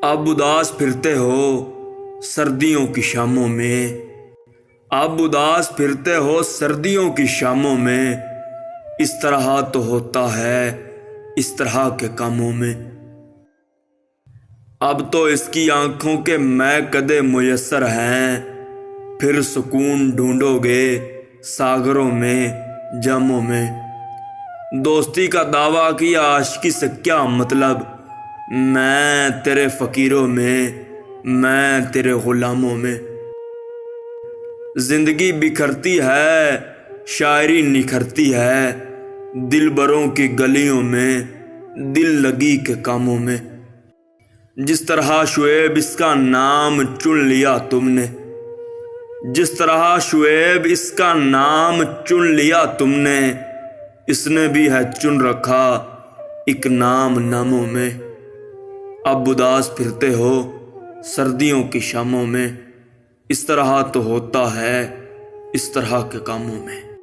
اب اداس پھرتے ہو سردیوں کی شاموں میں، اب اداس پھرتے ہو سردیوں کی شاموں میں، اس طرح تو ہوتا ہے اس طرح کے کاموں میں۔ اب تو اس کی آنکھوں کے میں کدے میسر ہیں، پھر سکون ڈھونڈو گے ساگروں میں جاموں میں۔ دوستی کا دعویٰ کیا عاشقی سے کیا مطلب، میں تیرے فقیروں میں میں تیرے غلاموں میں۔ زندگی بکھرتی ہے شاعری نکھرتی ہے، دلبروں کی گلیوں میں دل لگی کے کاموں میں۔ جس طرح شعیب اس کا نام چن لیا تم نے، جس طرح شعیب اس کا نام چن لیا تم نے، اس نے بھی ہے چن رکھا ایک نام ناموں میں۔ اب اداس پھرتے ہو سردیوں کی شاموں میں، اس طرح تو ہوتا ہے اس طرح کے کاموں میں۔